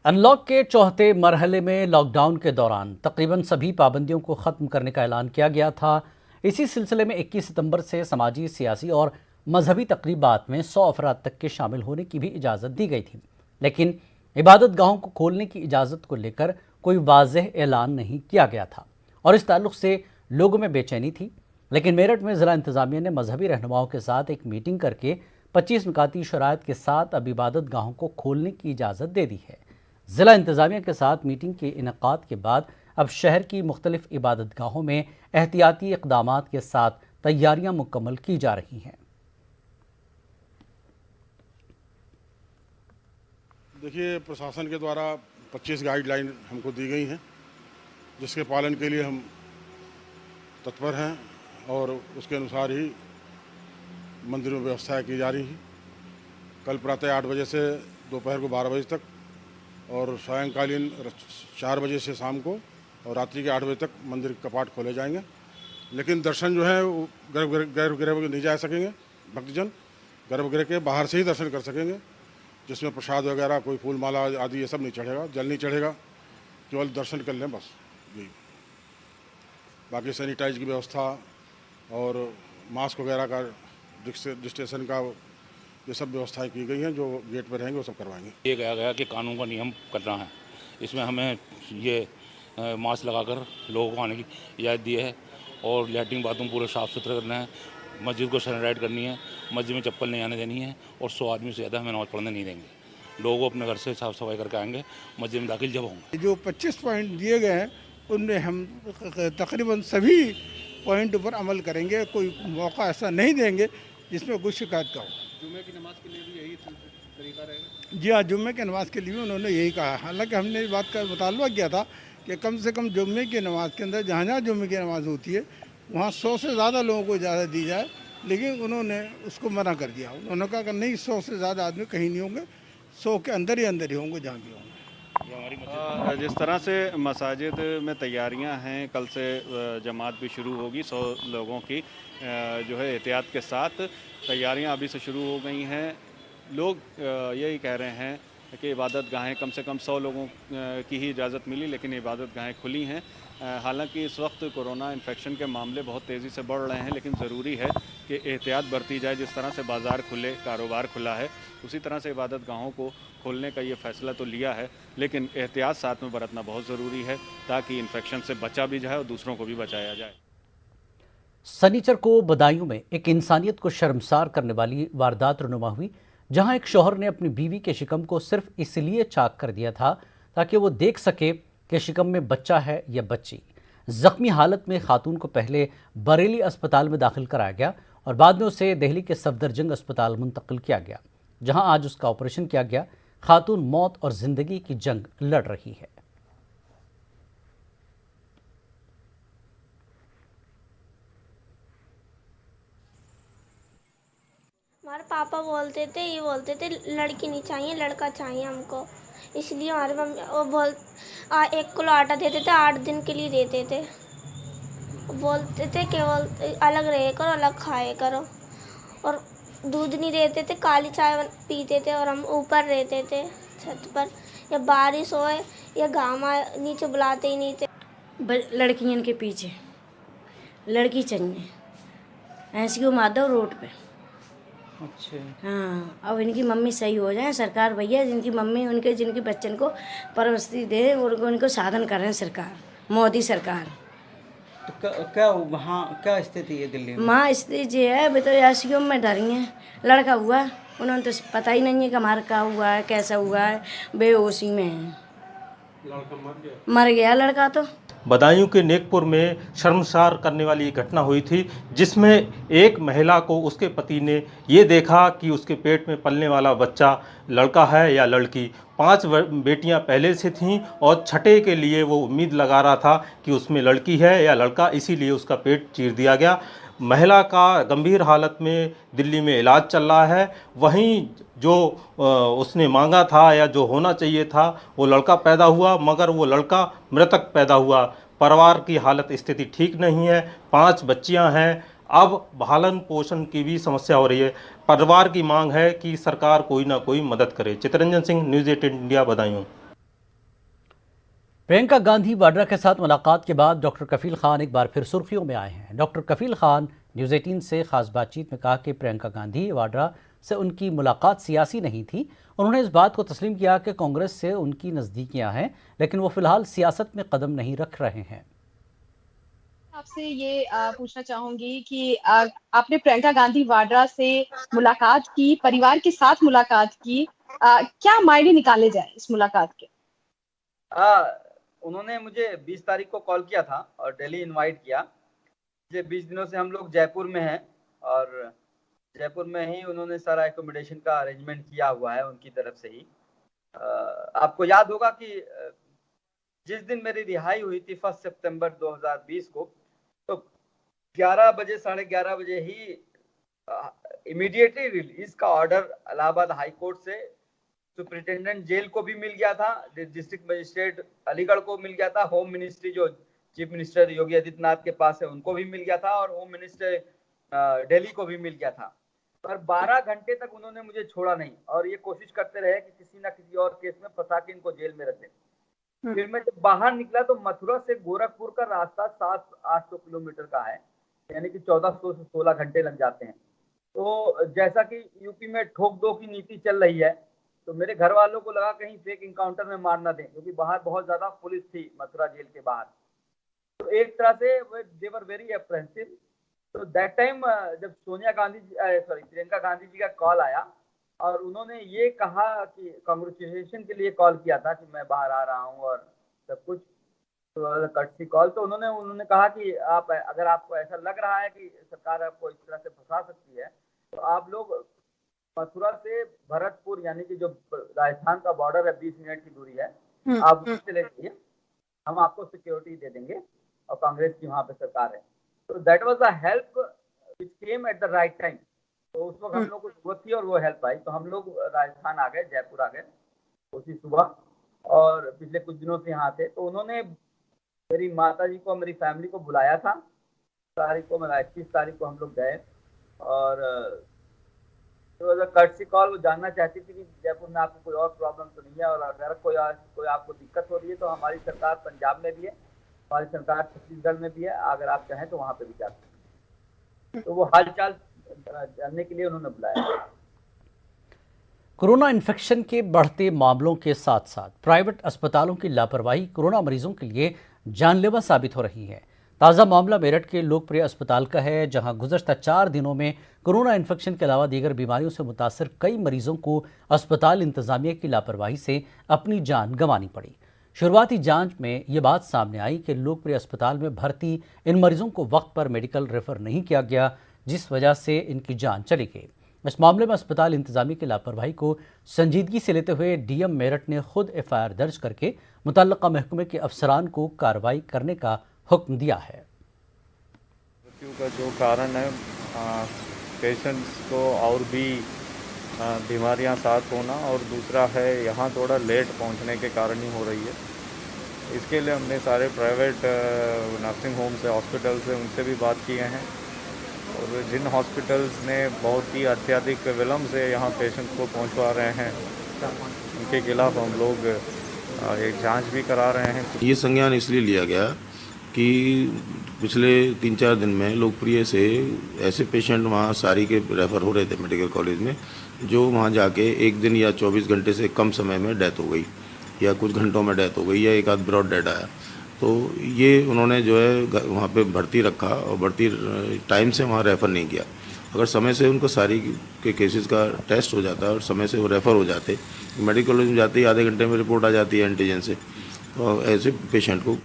Unlock के चौथे मरहले में लॉकडाउन के दौरान तकरीबन सभी पाबंदियों को ख़त्म करने का ऐलान किया गया था। इसी सिलसिले में 21 सितंबर से समाजी, सियासी और मजहबी तकरीबात में 100 अफराद तक के शामिल होने की भी इजाज़त दी गई थी। लेकिन इबादत गाहों को खोलने की इजाज़त को लेकर कोई वाज़ेह ऐलान नहीं किया गया था और इस ताल्लुक़ से लोगों में बेचैनी थी। लेकिन मेरठ में ज़िला इंतज़ामिया ने मजहबी रहनुमाओं के साथ एक मीटिंग करके 25 नुकाती शराइत के साथ अब इबादत गाहों को खोलने की इजाज़त दे दी है। ज़िला इंतज़ामिया के साथ मीटिंग के इनेकाद के बाद अब शहर की मुख्तलिफ इबादत गाहों में एहतियाती इक़दामात के साथ तैयारियां मुकम्मल की जा रही हैं। देखिए, प्रशासन के द्वारा 25 गाइडलाइन हमको दी गई हैं, जिसके पालन के लिए हम तत्पर हैं और उसके अनुसार ही मंदिरों में व्यवस्थाएँ की जा रही हैं। कल प्रातः 8 बजे से दोपहर को 12 बजे तक और सायंकालीन 4 बजे से शाम को और रात्रि के 8 बजे तक मंदिर के कपाट खोले जाएंगे। लेकिन दर्शन जो है वो गर्भगृह में नहीं जा सकेंगे। भक्तजन गर्भगृह के बाहर से ही दर्शन कर सकेंगे, जिसमें प्रसाद वगैरह, कोई फूल माला आदि ये सब नहीं चढ़ेगा, जल नहीं चढ़ेगा, केवल दर्शन कर लें बस। यही बाकी सैनिटाइज की व्यवस्था और मास्क वगैरह का, डिस्टेंशन का, ये सब व्यवस्थाएं की गई हैं। जो गेट पर रहेंगे वो सब करवाएंगे। ये कहा गया कि कानून का नियम करना है, इसमें हमें ये मास्क लगाकर लोगों को आने की इजाज़त दी है और लैट्रिन बाथरूम पूरे साफ़ सुथरे करना है, मस्जिद को सैनिटाइज करनी है, मस्जिद में चप्पल नहीं आने देनी है और 100 आदमी से ज़्यादा हमें नमाज़ पढ़ने नहीं देंगे। लोगों को अपने घर से साफ़ सफाई करके आएंगे, मस्जिद में दाखिल जब होंगे। जो 25 पॉइंट दिए गए हैं उनमें हम तकरीबन सभी पॉइंट पर अमल करेंगे। कोई मौका ऐसा नहीं देंगे जिसमें कुछ शिकायत का हो। जुम्मे की नमाज के लिए भी यही तरीका रहेगा? जी हाँ, जुम्मे की नमाज के लिए उन्होंने यही कहा। हालांकि हमने इस बात का मुतालबा किया था कि कम से कम जुम्मे की नमाज के अंदर जहाँ जहाँ जुम्मे की नमाज होती है वहाँ 100 से ज़्यादा लोगों को इजाज़त दी जाए, लेकिन उन्होंने उसको मना कर दिया। उन्होंने कहा कि नहीं, 100 से ज़्यादा आदमी कहीं नहीं होंगे, 100 के अंदर ही होंगे जहाँ भी होंगे। जिस तरह से मसाजिद में तैयारियां हैं, कल से जमात भी शुरू होगी 100 लोगों की, जो है एहतियात के साथ तैयारियां अभी से शुरू हो गई हैं। लोग यही कह रहे हैं कि इबादत गाहें कम से कम 100 लोगों की ही इजाज़त मिली, लेकिन इबादत गाहें खुली हैं। हालांकि इस वक्त कोरोना इन्फेक्शन के मामले बहुत तेज़ी से बढ़ रहे हैं, लेकिन ज़रूरी है कि एहतियात बरती जाए। जिस तरह से बाज़ार खुले, कारोबार खुला है, उसी तरह से इबादत गाहों को खोलने का ये फ़ैसला तो लिया है, लेकिन एहतियात साथ में बरतना बहुत ज़रूरी है ताकि इन्फेक्शन से बचा भी जाए और दूसरों को भी बचाया जाए। सनीचर को बदायूं में एक इंसानियत को शर्मसार करने वाली वारदात रुनुमा हुई, जहां एक शौहर ने अपनी बीवी के शिकम को सिर्फ इसलिए चाक कर दिया था ताकि वो देख सके कि शिकम में बच्चा है या बच्ची। जख्मी हालत में खातून को पहले बरेली अस्पताल में दाखिल कराया गया और बाद में उसे दिल्ली के सफदरजंग अस्पताल मुंतकिल किया गया, जहां आज उसका ऑपरेशन किया गया। खातून मौत और जिंदगी की जंग लड़ रही है। हमारे पापा बोलते थे, ये बोलते थे लड़की नहीं चाहिए, लड़का चाहिए हमको। इसलिए हमारे मम्मी वो 1 किलो आटा देते थे, 8 दिन के लिए देते थे। बोलते थे कि अलग रहे करो, अलग खाए करो, और दूध नहीं देते थे, काली चाय पीते थे और हम ऊपर रहते थे छत पर, या बारिश होए या घाम आए नीचे बुलाते ही नहीं थे। लड़कियों के पीछे लड़की चाहिए, ऐसी को मार दो रोड पे। अच्छा। हाँ, अब इनकी मम्मी सही हो जाए, सरकार भैया जिनकी मम्मी जिनके बच्चन को परवस्ती दे और उनको साधन कर रहे हैं सरकार, मोदी सरकार। तो क्या वहाँ क्या स्थिति है दिल्ली में? माँ स्थिति है, अभी तो आईसीयू में डरी हैं। लड़का हुआ, उन्होंने तो पता ही नहीं है कि हमारा क्या हुआ है, कैसा हुआ है, बेहोशी में है। लड़का मर गया लड़का तो। बदायूं के नेकपुर में शर्मसार करने वाली घटना हुई थी, जिसमें एक महिला को उसके पति ने ये देखा कि उसके पेट में पलने वाला बच्चा लड़का है या लड़की। 5 बेटियां पहले से थीं और छठे के लिए वो उम्मीद लगा रहा था कि उसमें लड़की है या लड़का, इसीलिए उसका पेट चीर दिया गया। महिला का गंभीर हालत में दिल्ली में इलाज चल रहा है। वहीं जो उसने मांगा था या जो होना चाहिए था वो लड़का पैदा हुआ, मगर वो लड़का मृतक पैदा हुआ। परिवार की हालत स्थिति ठीक नहीं है, 5 बच्चियां हैं। अब पालन पोषण की भी समस्या हो रही है। परिवार की मांग है कि सरकार कोई ना कोई मदद करे। Chitranjan Singh, news 18 India, Badaun. प्रियंका गांधी वाड्रा के साथ मुलाकात के बाद डॉक्टर कफील खान एक बार फिर सुर्खियों में आए हैं। डॉक्टर कफील खान न्यूज़ 18 से खास बातचीत में कहा कि प्रियंका गांधी वाड्रा से उनकी मुलाकात सियासी नहीं थी। उन्होंने इस बात को तस्लीम किया कि कांग्रेस से उनकी नज़दीकियां हैं, लेकिन वो फिलहाल सियासत में कदम नहीं रख रहे हैं। आपसे ये पूछना चाहूंगी कि आपने प्रियंका गांधी वाड्रा से मुलाकात की, परिवार के साथ मुलाकात की, क्या मायने निकाले जाए इस मुलाकात के? उन्होंने मुझे 20 तारीख को कॉल किया था और दिल्ली इनवाइट किया। पिछले 20 दिनों से हम लोग जयपुर में हैं और जयपुर में ही उन्होंने सारा एकोमोडेशन का अरेंजमेंट किया हुआ है उनकी तरफ से ही। आपको याद होगा कि जिस दिन मेरी रिहाई हुई थी 1 सितंबर 2020 को, तो 11 बजे 11:30 बजे ही इमीडिएटली रिलीज का ऑर्डर इलाहाबाद हाई कोर्ट से सुपरिटेंडेंट जेल को भी मिल गया था, डिस्ट्रिक्ट मजिस्ट्रेट अलीगढ़ को मिल गया था, होम मिनिस्ट्री जो चीफ मिनिस्टर योगी आदित्यनाथ के पास है उनको भी मिल गया था और होम मिनिस्टर दिल्ली को भी मिल गया था। पर 12 घंटे तक उन्होंने मुझे छोड़ा नहीं और ये कोशिश करते रहे कि किसी ना किसी और केस में फंसा के इनको जेल में रखें। फिर मैं जब बाहर निकला तो मथुरा से गोरखपुर का रास्ता 700-800 किलोमीटर का है, यानी कि 1400 से 16 घंटे लग जाते हैं। तो जैसा कि यूपी में ठोक दो की नीति चल रही है, तो मेरे घर वालों को लगा कहीं फेक इनकाउंटर में मार ना दें, क्योंकि बाहर बहुत ज्यादा पुलिस थी मथुरा जेल के बाहर। तो एक तरह से दे वर वेरी अप्रेहेंसिव। तो दैट टाइम जब प्रियंका गांधी जी का कॉल आया और उन्होंने ये कहा कि कांग्रेचुलेशन के लिए कॉल किया था कि मैं बाहर आ रहा हूँ और सब कुछ, तो कर्टसी कॉल। तो उन्होंने कहा कि आप, अगर आपको ऐसा लग रहा है कि सरकार आपको इस तरह से फंसा सकती है, तो आप लोग मथुरा से भरतपुर, यानी कि जो राजस्थान का बॉर्डर है 20 मिनट की दूरी है, आप वहाँ चले जाइए, हम आपको सिक्योरिटी दे देंगे और कांग्रेस की वहाँ पे सरकार है। तो that was a help which came at the right time. तो उस वक्त हम लोग को जरूरत थी और वो हेल्प आई, तो हम लोग राजस्थान आ गए, जयपुर आ गए उसी सुबह और पिछले कुछ दिनों से यहाँ थे। तो उन्होंने मेरी माता जी को, मेरी फैमिली को बुलाया था। 21 तारीख को हम लोग गए और तो कर्टसी कॉल, वो जानना चाहती थी कि जयपुर में आपको कोई और प्रॉब्लम तो नहीं है, और अगर कोई आपको दिक्कत हो रही है तो हमारी सरकार पंजाब में भी है, हमारी सरकार छत्तीसगढ़ में भी है, अगर आप चाहें तो वहाँ पे भी जा सकते हैं। तो वो हालचाल जानने के लिए उन्होंने बुलाया। कोरोना इन्फेक्शन के बढ़ते मामलों के साथ साथ प्राइवेट अस्पतालों की लापरवाही कोरोना मरीजों के लिए जानलेवा साबित हो रही है। ताज़ा मामला मेरठ के लोकप्रिय अस्पताल का है, जहां गुज़श्ता 4 दिनों में कोरोना इन्फेक्शन के अलावा दीगर बीमारियों से मुतासर कई मरीजों को अस्पताल इंतजामिया की लापरवाही से अपनी जान गंवानी पड़ी। शुरुआती जांच में ये बात सामने आई कि लोकप्रिय अस्पताल में भर्ती इन मरीजों को वक्त पर मेडिकल रेफर नहीं किया गया, जिस वजह से इनकी जान चली गई। इस मामले में अस्पताल इंतजामिया की लापरवाही को संजीदगी से लेते हुए डीएम मेरठ ने खुद एफआईआर दर्ज करके मुतल्लिका महकमे के अफसरान को कार्रवाई करने का हुक्म दिया है। मृत्यु का जो कारण है पेशेंट्स को और भी बीमारियां साथ होना, और दूसरा है यहाँ थोड़ा लेट पहुँचने के कारण ही हो रही है। इसके लिए हमने सारे प्राइवेट नर्सिंग होम से, हॉस्पिटल से, उनसे भी बात किए हैं, और जिन हॉस्पिटल्स ने बहुत ही अत्यधिक विलम्ब से यहाँ पेशेंट्स को पहुँचवा रहे हैं उनके खिलाफ हम लोग एक जांच भी करा रहे हैं। ये संज्ञान इसलिए लिया गया कि पिछले 3-4 दिन में लोकप्रिय से ऐसे पेशेंट वहाँ सारी के रेफ़र हो रहे थे मेडिकल कॉलेज में, जो वहाँ जाके 1 दिन या 24 घंटे से कम समय में डेथ हो गई, या कुछ घंटों में डेथ हो गई, या एक आध ब्रॉड डेथ आया। तो ये उन्होंने जो है वहाँ पे भर्ती रखा और भर्ती टाइम से वहाँ रेफ़र नहीं किया। अगर समय से उनको सारी के केसेस का टेस्ट हो जाता और समय से वो रेफ़र हो जाते, मेडिकल कॉलेज में जाते ही आधे घंटे में रिपोर्ट आ जाती है एंटीजन से, तो ऐसे पेशेंट को।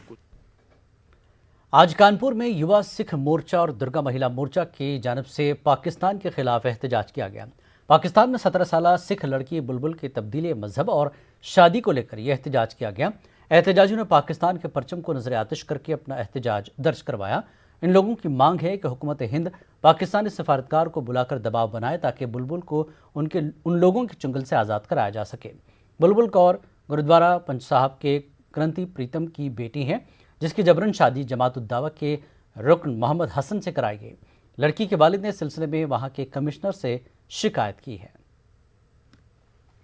आज कानपुर में युवा सिख मोर्चा और दुर्गा महिला मोर्चा की जानिब से पाकिस्तान के खिलाफ एहतजाज किया गया। पाकिस्तान में 17 साल सिख लड़की बुलबुल की तब्दीली मजहब और शादी को लेकर यह एहतजाज किया गया। एहतजाजियों ने पाकिस्तान के परचम को नजर आतिश करके अपना एहतजाज दर्ज करवाया। इन लोगों की मांग है कि हुकूमत हिंद पाकिस्तानी सफारतकार को बुलाकर दबाव बनाए ताकि बुलबुल को उन लोगों के चुंगल से आज़ाद कराया जा सके। बुलबुल कौर गुरुद्वारा पंच साहब के क्रांति प्रीतम की बेटी हैं, जिसकी जबरन शादी जमात-उद-दावा के रुकन मोहम्मद हसन से कराई गई। लड़की के वालिद ने इस सिलसिले में वहां के कमिश्नर से शिकायत की है।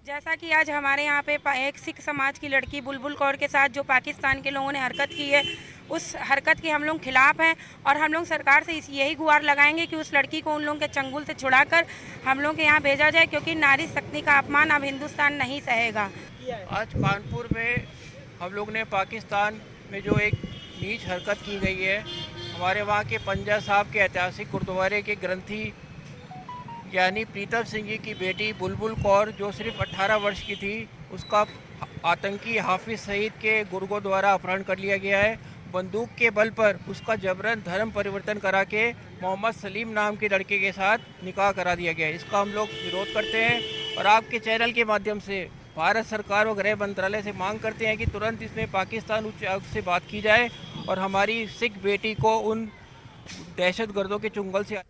जैसा कि आज हमारे यहाँ पे एक सिख समाज की लड़की बुलबुल कौर के साथ जो पाकिस्तान के लोगों ने हरकत की है, उस हरकत के हम लोग खिलाफ हैं और हम लोग सरकार से यही गुहार लगाएंगे कि उस लड़की को उन लोगों के चंगुल से छुड़ाकर हम लोग के यहाँ भेजा जाए, क्योंकि नारी शक्ति का अपमान अब हिंदुस्तान नहीं सहेगा। आज कानपुर में हम लोग ने पाकिस्तान में जो एक नीच हरकत की गई है, हमारे वहाँ के पंजा साहब के ऐतिहासिक गुरुद्वारे के ग्रंथी यानी प्रीतम सिंह जी की बेटी बुलबुल कौर जो सिर्फ 18 वर्ष की थी, उसका आतंकी हाफिज सईद के गुर्गों द्वारा अपहरण कर लिया गया है। बंदूक के बल पर उसका जबरन धर्म परिवर्तन करा के मोहम्मद सलीम नाम के लड़के के साथ निकाह करा दिया गया है। इसका हम लोग विरोध करते हैं और आपके चैनल के माध्यम से भारत सरकार और गृह मंत्रालय से मांग करते हैं कि तुरंत इसमें पाकिस्तान उच्च आयोग से बात की जाए और हमारी सिख बेटी को उन दहशतगर्दों के चुंगल से।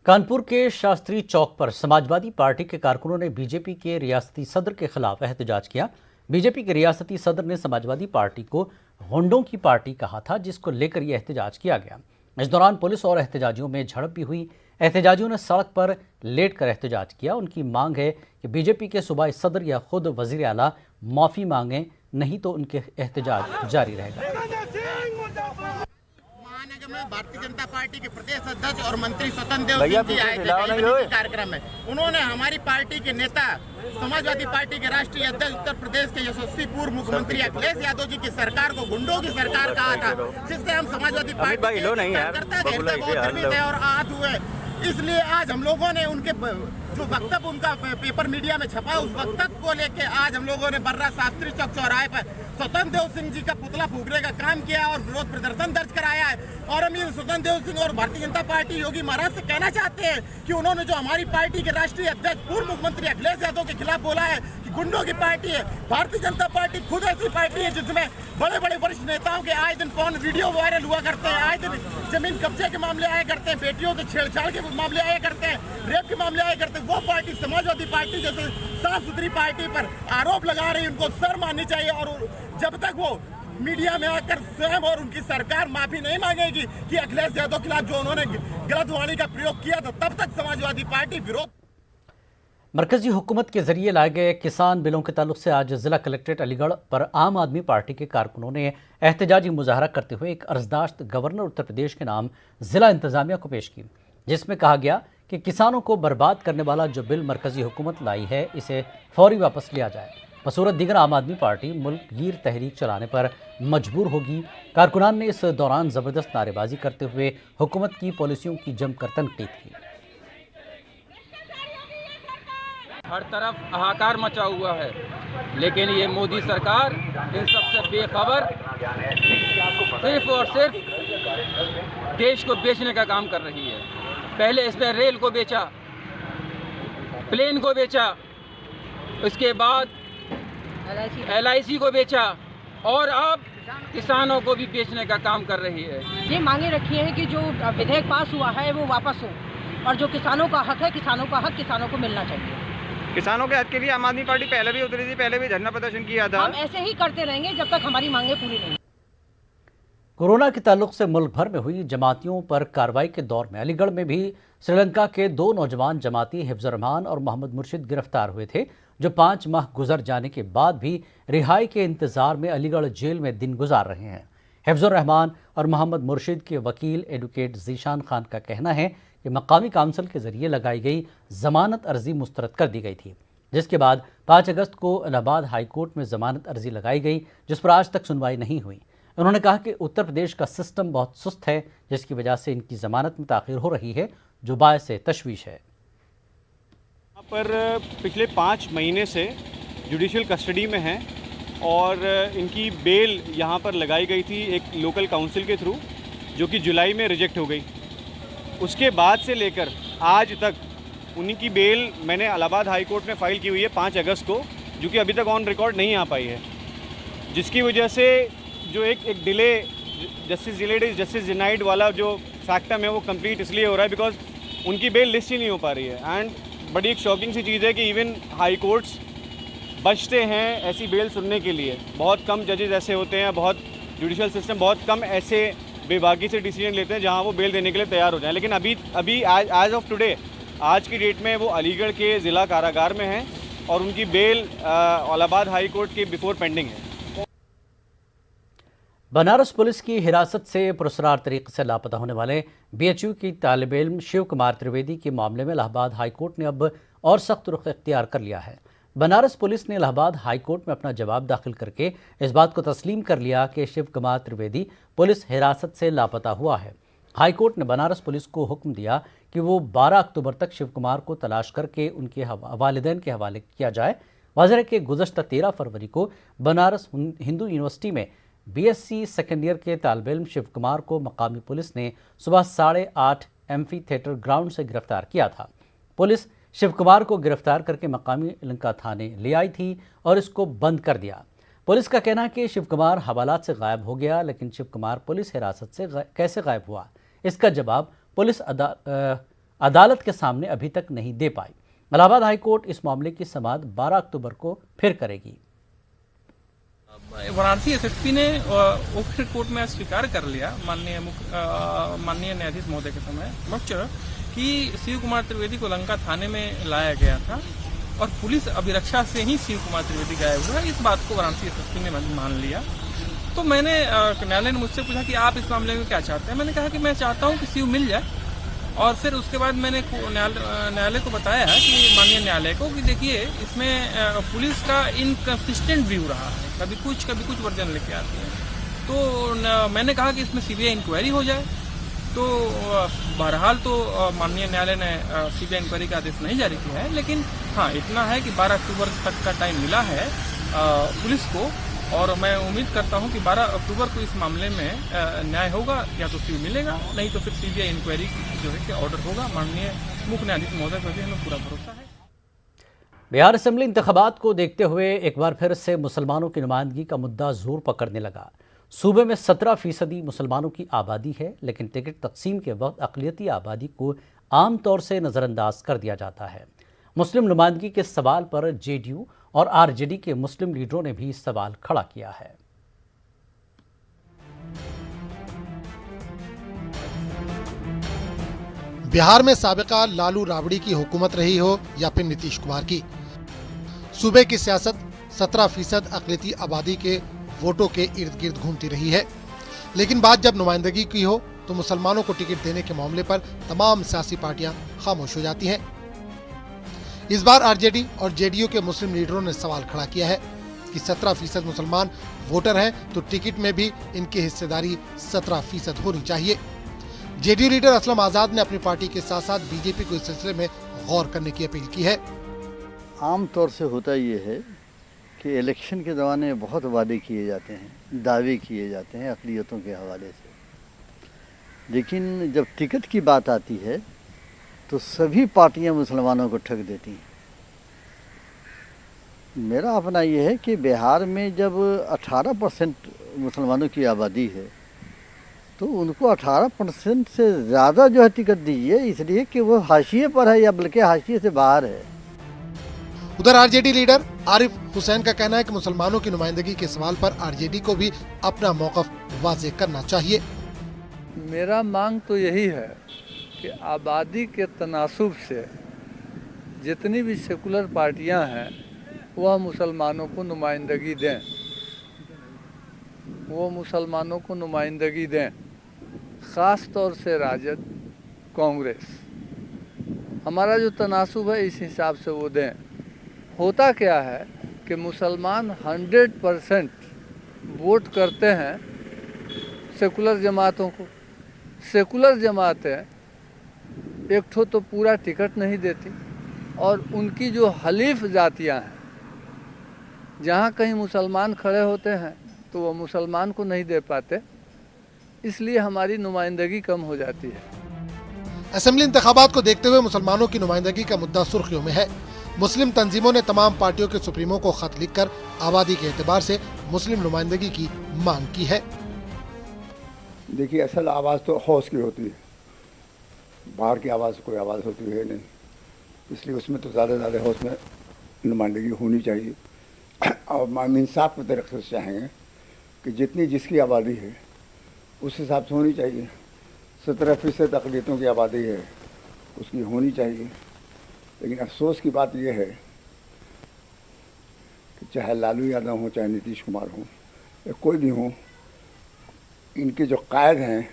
कानपुर के शास्त्री चौक पर समाजवादी पार्टी के कारकुनों ने बीजेपी के रियासती सदर के खिलाफ एहतजाज किया। बीजेपी के रियासती सदर ने समाजवादी पार्टी को होंडों की पार्टी कहा था, जिसको लेकर यह एहतजाज किया गया। इस दौरान पुलिस और एहतजाजियों में झड़प भी हुई। एहतजाजियों ने सड़क पर लेटकर एहतजाज किया। उनकी मांग है कि बीजेपी के सूबाई सदर या खुद वजीर आला माफ़ी मांगें, नहीं तो उनके एहतजाज जारी रहेगा। भारतीय जनता पार्टी के प्रदेश अध्यक्ष और मंत्री स्वतंत्र देव सिंह जी आए थे कार्यक्रम में। उन्होंने हमारी पार्टी के नेता समाजवादी पार्टी के राष्ट्रीय अध्यक्ष उत्तर प्रदेश के यशस्वी पूर्व मुख्यमंत्री अखिलेश यादव जी की सरकार को गुंडों की सरकार कहा था, जिससे हम समाजवादी पार्टी के कार्यकर्ता बहुत गर्वित है और आहत हुए। इसलिए आज हम लोगों ने उनके जो वक्तव्य उनका पेपर मीडिया में छपा, उस वक्तव्य को लेके आज हम लोगों ने बर्रा शास्त्री चौक चौराहे पर स्वतंत्र देव सिंह जी का पुतला फूकने का काम किया और विरोध प्रदर्शन दर्ज कराया है। और हम ये स्वतंत्र देव सिंह और भारतीय जनता पार्टी योगी महाराज से कहना चाहते हैं कि उन्होंने जो हमारी पार्टी के राष्ट्रीय अध्यक्ष पूर्व मुख्यमंत्री अखिलेश यादव के खिलाफ बोला है कि गुंडों की पार्टी है, भारतीय जनता पार्टी खुद ऐसी पार्टी है जिसमें बड़े बड़े वरिष्ठ नेताओं के आए दिन कौन वीडियो वायरल हुआ करते हैं, आए दिन जमीन कब्जे के मामले आया करते हैं, बेटियों के छेड़छाड़ के मामले आया करते हैं, रेप के मामले आया करते हैं। वो पार्टी समाजवादी पार्टी जैसे साफ सुथरी पार्टी पर आरोप लगा रही, उनको शर्म आनी चाहिए। और जब तक वो मीडिया में आकर स्वयं और उनकी सरकार माफी नहीं मांगेगी कि अखिलेश यादव के खिलाफ जो उन्होंने गलत वाणी का प्रयोग किया था, तब तक समाजवादी पार्टी विरोध। मरकजी हुकूमत के जरिए लाए गए किसान बिलों के ताल्लुक से आज जिला कलेक्ट्रेट अलीगढ़ पर आम आदमी पार्टी के कारकुनों ने एहतजाजी मुजाहरा करते हुए एक अर्जदाश्त गवर्नर उत्तर प्रदेश के नाम जिला इंतजामिया को पेश की, जिसमें कहा गया कि किसानों को बर्बाद करने वाला जो बिल मरकजी हुकूमत लाई है, इसे फौरी वापस लिया जाए। बसूरत दीगर आम आदमी पार्टी मुल्क गीर तहरीक चलाने पर मजबूर होगी। कारकुनान ने इस दौरान ज़बरदस्त नारेबाजी करते हुए हुकूमत की पॉलिसियों की जमकर तनकीद की। हर तरफ हाहाकार मचा हुआ है, लेकिन ये मोदी सरकार इन सबसे बेखबर सिर्फ और सिर्फ देश को बेचने का काम कर रही है। पहले इसने रेल को बेचा, प्लेन को बेचा, उसके बाद LIC को बेचा और अब किसानों को भी बेचने का काम कर रही है। ये मांगे रखी है कि जो विधेयक पास हुआ है वो वापस हो और जो किसानों का हक है, किसानों का हक किसानों को मिलना चाहिए। किसानों के हक के लिए आम आदमी पार्टी पहले भी उतरी थी, पहले भी धरना प्रदर्शन किया था। हम ऐसे ही करते रहेंगे जब तक हमारी मांगे पूरी नहीं। कोरोना के ताल्लुक से मुल्क भर में हुई जमातियों पर कार्रवाई के दौर में अलीगढ़ में भी श्रीलंका के 2 नौजवान जमाती हिफ्जुर रहमान और मोहम्मद मुर्शिद गिरफ्तार हुए थे, जो 5 माह गुजर जाने के बाद भी रिहाई के इंतजार में अलीगढ़ जेल में दिन गुजार रहे हैं। हिफ्जुर रहमान और मोहम्मद मुर्शिद के वकील एडवोकेट जीशान खान का कहना है कि मकामी काउंसिल के जरिए लगाई गई जमानत अर्जी मुस्तरद कर दी गई थी, जिसके बाद 5 अगस्त को इलाहाबाद हाई कोर्ट में जमानत अर्जी लगाई गई, जिस पर आज तक सुनवाई नहीं हुई। उन्होंने कहा कि उत्तर प्रदेश का सिस्टम बहुत सुस्त है, जिसकी वजह से इनकी जमानत में ताख़ीर हो रही है, जो बायस तशवीश है। यहाँ पर पिछले 5 महीने से जुडिशल कस्टडी में हैं और इनकी बेल यहाँ पर लगाई गई थी एक लोकल काउंसिल के थ्रू, जो कि जुलाई में रिजेक्ट हो गई। उसके बाद से लेकर आज तक उन्हीं की बेल मैंने इलाहाबाद हाई कोर्ट में फ़ाइल की हुई है 5 अगस्त को, जो कि अभी तक ऑन रिकॉर्ड नहीं आ पाई है, जिसकी वजह से जो एक delay justice delayed is justice denied वाला जो फैक्टम है वो कंप्लीट इसलिए हो रहा है बिकॉज उनकी बेल लिस्ट ही नहीं हो पा रही है। एंड बड़ी एक शॉकिंग सी चीज़ है कि इवन हाई कोर्ट्स बचते हैं ऐसी बेल सुनने के लिए। बहुत कम जजेस ऐसे होते हैं, बहुत जुडिशल सिस्टम बहुत कम ऐसे बेबाकी से डिसीजन लेते हैं जहां वो बेल देने के लिए तैयार हो जाएं। लेकिन अभी एज ऑफ टुडे, आज की डेट में वो अलीगढ़ के ज़िला कारागार में हैं और उनकी बेल इलाहाबाद हाई कोर्ट के बिफोर पेंडिंग है। बनारस पुलिस की हिरासत से पुरस्कार तरीके से लापता होने वाले BHU की तालिब इल्म शिव कुमार त्रिवेदी के मामले में इलाहाबाद हाई कोर्ट ने अब और सख्त रुख इख्तियार कर लिया है। बनारस पुलिस ने इलाहाबाद हाई कोर्ट में अपना जवाब दाखिल करके इस बात को तस्लीम कर लिया कि शिव कुमार त्रिवेदी पुलिस हिरासत से लापता हुआ है। हाई कोर्ट ने बनारस पुलिस को हुक्म दिया कि वो 12 अक्टूबर तक शिव कुमार को तलाश करके उनके वालिदैन के हवाले किया जाए। वाज़ेह है कि गुज़श्ता 13 फरवरी को बनारस हिंदू यूनिवर्सिटी में BSc सेकेंड ईयर के तालिब इल्म शिव कुमार को मकामी पुलिस ने सुबह 8:30 एम्फी थिएटर ग्राउंड से गिरफ्तार किया था। पुलिस शिव कुमार को गिरफ्तार करके मकामी इलाका थाने ले आई थी और इसको बंद कर दिया। पुलिस का कहना है कि शिव कुमार हवालात से गायब हो गया, लेकिन शिव कुमार पुलिस हिरासत से कैसे गायब हुआ, इसका जवाब पुलिस अदालत के सामने अभी तक नहीं दे पाई। इलाहाबाद हाई कोर्ट इस मामले की समाअत 12 अक्टूबर को फिर करेगी। वाराणसी SSP ने ओखर कोर्ट में स्वीकार कर लिया माननीय न्यायाधीश महोदय के समक्ष कि शिव कुमार त्रिवेदी को लंका थाने में लाया गया था और पुलिस अभिरक्षा से ही शिव कुमार त्रिवेदी गायब हुआ। इस बात को वाराणसी SSP ने मान लिया। तो मैंने न्यायालय ने मुझसे पूछा कि आप इस मामले में क्या चाहते हैं। मैंने कहा कि मैं चाहता हूं कि शिव मिल जाए। और फिर उसके बाद मैंने न्यायालय को बताया कि माननीय न्यायालय को कि देखिए इसमें पुलिस का इनकंसिस्टेंट व्यू रहा है, कभी कुछ वर्जन लेके आती है। तो मैंने कहा कि इसमें CBI इंक्वायरी हो जाए। तो बहरहाल तो माननीय न्यायालय ने CBI इंक्वायरी का आदेश नहीं जारी किया है, लेकिन हाँ इतना है कि 12 अक्टूबर तक का टाइम मिला है पुलिस को और मैं उम्मीद करता हूं कि 12 अक्टूबर को इस मामले में न्याय होगा, या तो शिव मिलेगा, नहीं तो फिर CBI इंक्वायरी जो है कि ऑर्डर होगा। माननीय मुख्य न्यायाधीश महोदय पर भी हमें पूरा भरोसा है। बिहार असेंबली इंतखाबात को देखते हुए एक बार फिर से मुसलमानों की नुमाइंदगी का मुद्दा जोर पकड़ने लगा। सूबे में 17% मुसलमानों की आबादी है, लेकिन टिकट तकसीम के वक्त अक़लियती आबादी को आम तौर से नज़रअंदाज कर दिया जाता है। मुस्लिम नुमाइंदगी के सवाल पर JDU और RJD के मुस्लिम लीडरों ने भी सवाल खड़ा किया है। बिहार में साबिका लालू राबड़ी की हुकूमत रही हो या फिर नीतीश कुमार की, सूबे की सियासत 17% अक़लियती आबादी के वोटों के इर्द गिर्द घूमती रही है। लेकिन बात जब नुमाइंदगी की हो तो मुसलमानों को टिकट देने के मामले पर तमाम सियासी पार्टियां खामोश हो जाती हैं। इस बार RJD और JDU के मुस्लिम लीडरों ने सवाल खड़ा किया है कि 17% मुसलमान वोटर हैं तो टिकट में भी इनकी हिस्सेदारी 17% होनी चाहिए। JDU लीडर असलम आज़ाद ने अपनी पार्टी के साथ साथ BJP को इस सिलसिले में गौर करने की अपील की है। आम तौर से होता ये है कि इलेक्शन के दौरान में बहुत वादे किए जाते हैं, दावे किए जाते हैं अक़लियतों के हवाले से, लेकिन जब टिकट की बात आती है तो सभी पार्टियां मुसलमानों को ठग देती हैं। मेरा अपना ये है कि बिहार में जब 18% मुसलमानों की आबादी है तो उनको 18% से ज़्यादा जो है टिकट दीजिए, इसलिए कि वो हाशिए पर है या बल्कि हाशिए से बाहर है। उधर RJD लीडर आरिफ हुसैन का कहना है कि मुसलमानों की नुमाइंदगी के सवाल पर RJD को भी अपना मौक़िफ़ वाज़ेह करना चाहिए। मेरा मांग तो यही है कि आबादी के तनासुब से जितनी भी सेकुलर पार्टियां हैं वह मुसलमानों को नुमाइंदगी दें, ख़ास तौर से राजद, कांग्रेस। हमारा जो तनासुब है इस हिसाब से वो दें। होता क्या है कि मुसलमान 100% वोट करते हैं सेकुलर जमातों को। सेकुलर जमातें एक ठो तो पूरा टिकट नहीं देती और उनकी जो हलीफ जातियां हैं, जहां कहीं मुसलमान खड़े होते हैं तो वो मुसलमान को नहीं दे पाते, इसलिए हमारी नुमाइंदगी कम हो जाती है। असेंबली इंतखाबात को देखते हुए मुसलमानों की नुमाइंदगी का मुद्दा सुर्खियों में है। मुस्लिम तंजीमों ने तमाम पार्टियों के सुप्रीमो को खत लिखकर आबादी के एतबार से मुस्लिम नुमाइंदगी की मांग की है। देखिए, असल आवाज़ तो हौस की होती है, बाहर की आवाज़ कोई आवाज़ होती है नहीं, इसलिए उसमें तो ज़्यादा हौस में नुमाइंदगी होनी चाहिए। और हम इंसाफ के तरीके से चाहेंगे कि जितनी जिसकी आबादी है उस हिसाब से होनी चाहिए। 17% अक़लियतों की आबादी है, उसकी होनी चाहिए। लेकिन अफसोस की बात यह है कि चाहे लालू यादव हो चाहे नीतीश कुमार हो या कोई भी हो, इनके जो कायद हैं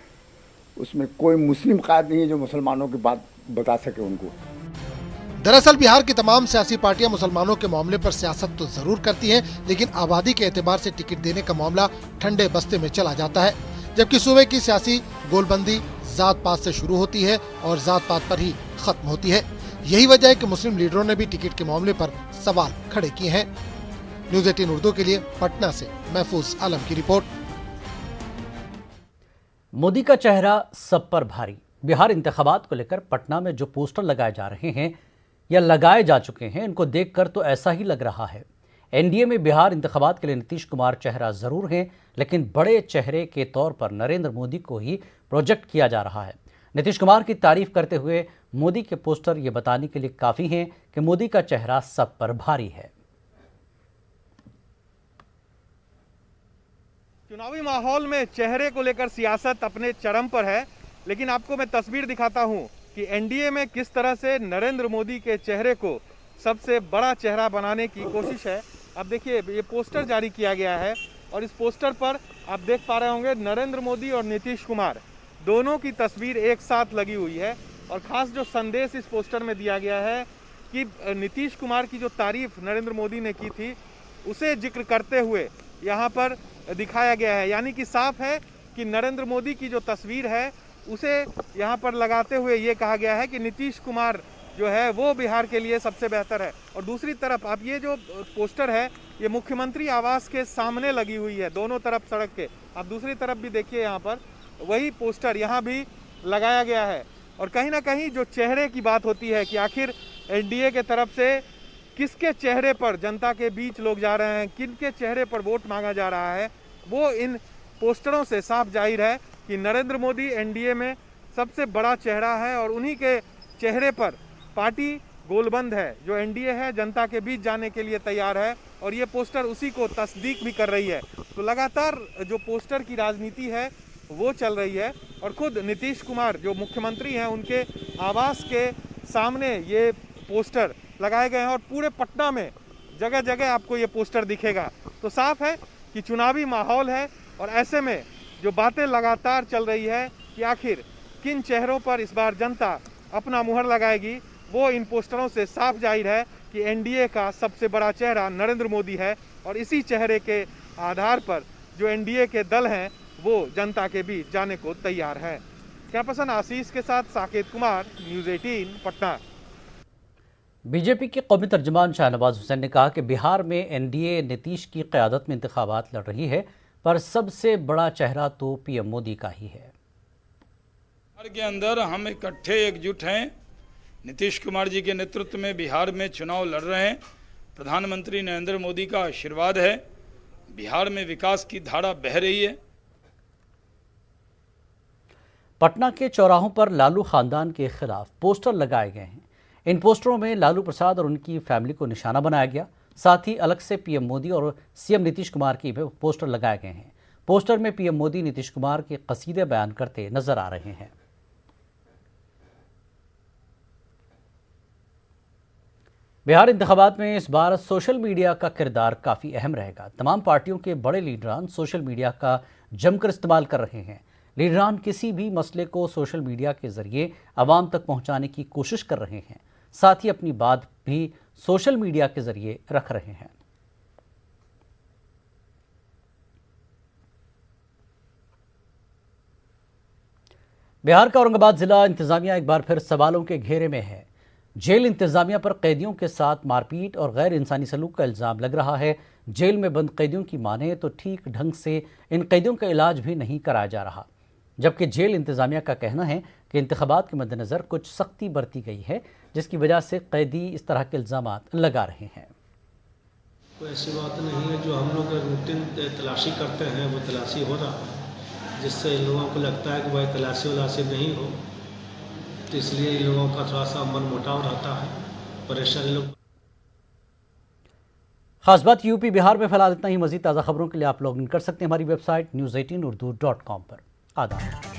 उसमें कोई मुस्लिम कायद नहीं है जो मुसलमानों की बात बता सके उनको। दरअसल बिहार की तमाम सियासी पार्टियां मुसलमानों के मामले पर सियासत तो जरूर करती हैं, लेकिन आबादी के एतबार से टिकट देने का मामला ठंडे बस्ते में चला जाता है, जबकि सूबे की सियासी गोलबंदी जात पात से शुरू होती है और जात पात पर ही खत्म होती है। यही वजह है कि मुस्लिम लीडरों ने भी टिकट के मामले पर सवाल खड़े किए हैं। न्यूज़ 18 उर्दू के लिए पटना से महफूज आलम की रिपोर्ट। मोदी का चेहरा सब पर भारी। बिहार इंतखाबात को लेकर पटना में जो पोस्टर लगाए जा रहे हैं या लगाए जा चुके हैं, इनको देखकर तो ऐसा ही लग रहा है एनडीए में बिहार इंतखाबात के लिए नीतीश कुमार चेहरा जरूर हैं, लेकिन बड़े चेहरे के तौर पर नरेंद्र मोदी को ही प्रोजेक्ट किया जा रहा है। नीतीश कुमार की तारीफ करते हुए मोदी के पोस्टर ये बताने के लिए काफी हैं कि मोदी का चेहरा सब पर भारी है। चुनावी माहौल में चेहरे को लेकर सियासत अपने चरम पर है, लेकिन आपको मैं तस्वीर दिखाता हूं कि एनडीए में किस तरह से नरेंद्र मोदी के चेहरे को सबसे बड़ा चेहरा बनाने की कोशिश है। अब देखिए, ये पोस्टर जारी किया गया है और इस पोस्टर पर आप देख पा रहे होंगे नरेंद्र मोदी और नीतीश कुमार दोनों की तस्वीर एक साथ लगी हुई है। और खास जो संदेश इस पोस्टर में दिया गया है कि नीतीश कुमार की जो तारीफ नरेंद्र मोदी ने की थी उसे जिक्र करते हुए यहाँ पर दिखाया गया है। यानी कि साफ है कि नरेंद्र मोदी की जो तस्वीर है उसे यहाँ पर लगाते हुए ये कहा गया है कि नीतीश कुमार जो है वो बिहार के लिए सबसे बेहतर है। और दूसरी तरफ आप ये जो पोस्टर है ये मुख्यमंत्री आवास के सामने लगी हुई है, दोनों तरफ सड़क के। आप दूसरी तरफ भी देखिए, यहाँ पर वही पोस्टर यहाँ भी लगाया गया है। और कहीं ना कहीं जो चेहरे की बात होती है कि आखिर एनडीए के तरफ से किसके चेहरे पर जनता के बीच लोग जा रहे हैं, किनके चेहरे पर वोट मांगा जा रहा है, वो इन पोस्टरों से साफ जाहिर है कि नरेंद्र मोदी एनडीए में सबसे बड़ा चेहरा है और उन्हीं के चेहरे पर पार्टी गोलबंद है। जो एनडीए है जनता के बीच जाने के लिए तैयार है और ये पोस्टर उसी को तस्दीक भी कर रही है। तो लगातार जो पोस्टर की राजनीति है वो चल रही है और खुद नीतीश कुमार जो मुख्यमंत्री हैं उनके आवास के सामने ये पोस्टर लगाए गए हैं और पूरे पटना में जगह जगह आपको ये पोस्टर दिखेगा। तो साफ है कि चुनावी माहौल है और ऐसे में जो बातें लगातार चल रही है कि आखिर किन चेहरों पर इस बार जनता अपना मुहर लगाएगी, वो इन पोस्टरों से साफ जाहिर है कि एनडीए का सबसे बड़ा चेहरा नरेंद्र मोदी है और इसी चेहरे के आधार पर जो एनडीए के दल हैं वो जनता के बीच जाने को तैयार है। क्या पसंद आशीष के साथ साकेत कुमार, न्यूज़ 18 पटना। बीजेपी के कौमी तर्जुमान शाहनवाज हुसैन ने कहा कि बिहार में एनडीए नीतीश की क़यादत में इंतखाबात लड़ रही है, पर सबसे बड़ा चेहरा तो पीएम मोदी का ही है। बिहार के अंदर हम इकट्ठे एकजुट हैं। नीतीश कुमार जी के नेतृत्व में बिहार में चुनाव लड़ रहे हैं। प्रधानमंत्री नरेंद्र मोदी का आशीर्वाद है। बिहार में विकास की धारा बह रही है। पटना के चौराहों पर लालू खानदान के खिलाफ पोस्टर लगाए गए हैं। इन पोस्टरों में लालू प्रसाद और उनकी फैमिली को निशाना बनाया गया। साथ ही अलग से पीएम मोदी और सीएम नीतीश कुमार के भी पोस्टर लगाए गए हैं। पोस्टर में पीएम मोदी नीतीश कुमार के कसीदे बयान करते नजर आ रहे हैं। बिहार इंतखाबात में इस बार सोशल मीडिया का किरदार काफ़ी अहम रहेगा। तमाम पार्टियों के बड़े लीडरान सोशल मीडिया का जमकर इस्तेमाल कर रहे हैं। लीडरान किसी भी मसले को सोशल मीडिया के जरिए आवाम तक पहुंचाने की कोशिश कर रहे हैं, साथ ही अपनी बात भी सोशल मीडिया के जरिए रख रहे हैं। बिहार का औरंगाबाद जिला इंतजामिया एक बार फिर सवालों के घेरे में है। जेल इंतजामिया पर कैदियों के साथ मारपीट और गैर इंसानी सलूक का इल्ज़ाम लग रहा है। जेल में बंद कैदियों की माने तो ठीक ढंग से इन कैदियों का इलाज भी नहीं कराया जा रहा, जबकि जेल इंतजामिया का कहना है कि इंतखाबात के मद्देनज़र कुछ सख्ती बरती गई है, जिसकी वजह से कैदी इस तरह के इल्ज़ामात लगा रहे हैं। कोई ऐसी बात नहीं है। जो हम लोग रूटीन तलाशी करते हैं वो तलाशी हो रहा है, जिससे इन लोगों को लगता है कि भाई तलाशी वलाशी नहीं हो, तो इसलिए इन लोगों का थोड़ा सा मन मुटाव रहता है, परेशानी लोग। खास बात यूपी बिहार में फिलहाल इतना ही। मजीद ताज़ा खबरों के लिए आप लॉग इन कर सकते हैं हमारी वेबसाइट news18urdu.com पर। आदाब।